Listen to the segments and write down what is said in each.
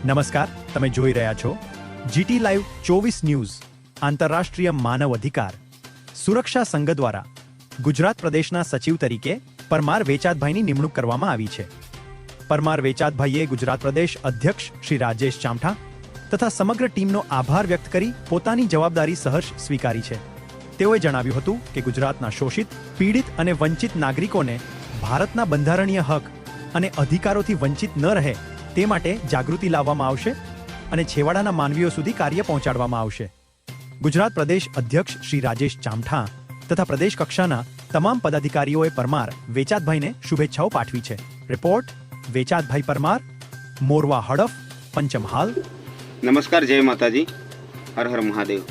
નમસ્કાર, તમે જોઈ રહ્યા છો જીટી લાઈવ 24 ન્યૂઝ. આંતરરાષ્ટ્રીય માનવ અધિકાર સુરક્ષા સંઘ દ્વારા ગુજરાત પ્રદેશના સચિવ તરીકે પરમાર વેચાતભાઈની નિમણૂક કરવામાં આવી છે. પરમાર વેચાતભાઈએ ગુજરાત પ્રદેશ અધ્યક્ષ શ્રી રાજેશ ચામઠા તથા સમગ્ર ટીમનો આભાર વ્યક્ત કરી પોતાની જવાબદારી સહર્ષ સ્વીકારી છે. તેઓએ જણાવ્યું હતું કે ગુજરાતના શોષિત, પીડિત અને વંચિત નાગરિકોને ભારતના બંધારણીય હક અને અધિકારોથી વંચિત ન રહે તે માટે જાગૃતિ લાવવામાં આવશે અને છેવાડાના માનવીઓ સુધી કાર્ય પહોંચાડવામાં આવશે. ગુજરાત પ્રદેશ અધ્યક્ષ શ્રી રાજેશ ચામઠા તથા પ્રદેશ કક્ષાના તમામ પદાધિકારીઓએ પરમાર વેચાતભાઈને શુભેચ્છાઓ પાઠવી છે. રિપોર્ટ વેચાતભાઈ પરમાર, મોરવા હડફ, પંચમહાલ. નમસ્કાર, જય માતાજી, હર હર મહાદેવ.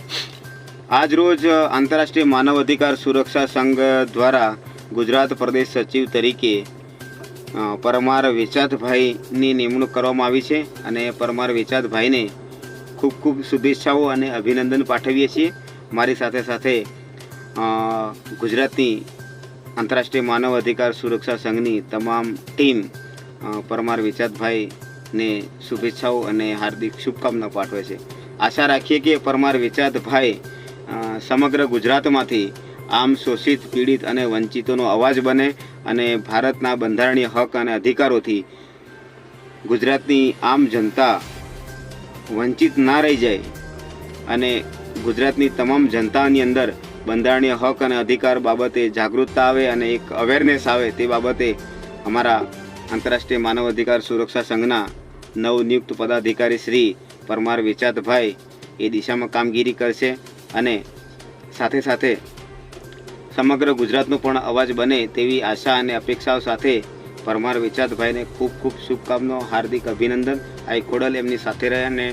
આજ રોજ આંતરરાષ્ટ્રીય માનવ અધિકાર સુરક્ષા સંઘ દ્વારા ગુજરાત પ્રદેશ સચિવ તરીકે પરમાર વેચાતભાઈની નિમણૂક કરવામાં આવી છે અને પરમાર વેચાતભાઈને ખૂબ ખૂબ શુભેચ્છાઓ અને અભિનંદન પાઠવીએ છીએ. મારી સાથે સાથે ગુજરાતની આંતરરાષ્ટ્રીય માનવ અધિકાર સુરક્ષા સંઘની તમામ ટીમ પરમાર વેચાતભાઈને શુભેચ્છાઓ અને હાર્દિક શુભકામના પાઠવે છે. આશા રાખીએ કે પરમાર વેચાતભાઈ સમગ્ર ગુજરાતમાંથી આમ શોષિત, પીડિત અને વંચિતોનો અવાજ બને અને ભારતના બંધારણીય હક અને અધિકારોથી ગુજરાતની આમ જનતા વંચિત ના રહી જાય અને ગુજરાતની તમામ જનતાની અંદર બંધારણીય હક અને અધિકાર બાબતે જાગૃતતા આવે અને એક અવેરનેસ આવે તે બાબતે અમારા આંતરરાષ્ટ્રીય માનવ અધિકાર સુરક્ષા સંઘના નવનિયુક્ત પદાધિકારી શ્રી પરમાર વેચાતભાઈ એ દિશામાં કામગીરી કરશે અને સાથે સાથે સમગ્ર ગુજરાતનો પણ અવાજ બને તેવી આશા અને અપેક્ષાઓ સાથે પરમાર વેચાતભાઈને ખૂબ ખૂબ શુભકામનાઓ, હાર્દિક અભિનંદન. આઈ ખોડલ એમની સાથે રહે અને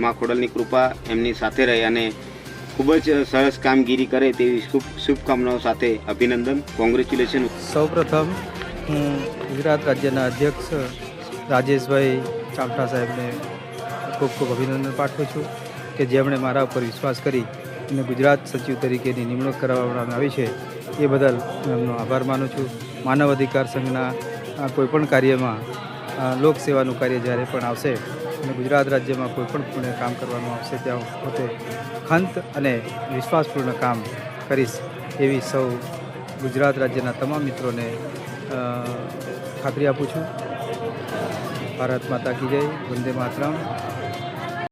મા ખોડલની કૃપા એમની સાથે રહે અને ખૂબ જ સરસ કામગીરી કરે તેવી શુભકામનાઓ સાથે અભિનંદન. કોંગ્રેચ્યુલેશન. સૌપ્રથમ હું ગુજરાત રાજ્યના અધ્યક્ષ રાજેશભાઈ ચામઠા સાહેબને ખૂબ ખૂબ અભિનંદન પાઠવું છું કે જેમણે મારા ઉપર વિશ્વાસ કરી અને ગુજરાત સચિવ તરીકેની નિમણૂક કરવામાં આવી છે એ બદલ હું એમનો આભાર માનું છું. માનવ અધિકાર સંઘના કોઈપણ કાર્યમાં લોકસેવાનું કાર્ય જ્યારે પણ આવશે અને ગુજરાત રાજ્યમાં કોઈપણ કામ કરવાનું આવશે ત્યાં હું પોતે ખંત અને વિશ્વાસપૂર્ણ કામ કરીશ એવી સૌ ગુજરાત રાજ્યના તમામ મિત્રોને ખાતરી આપું છું. ભારત માતા કી જય, વંદે માતરમ,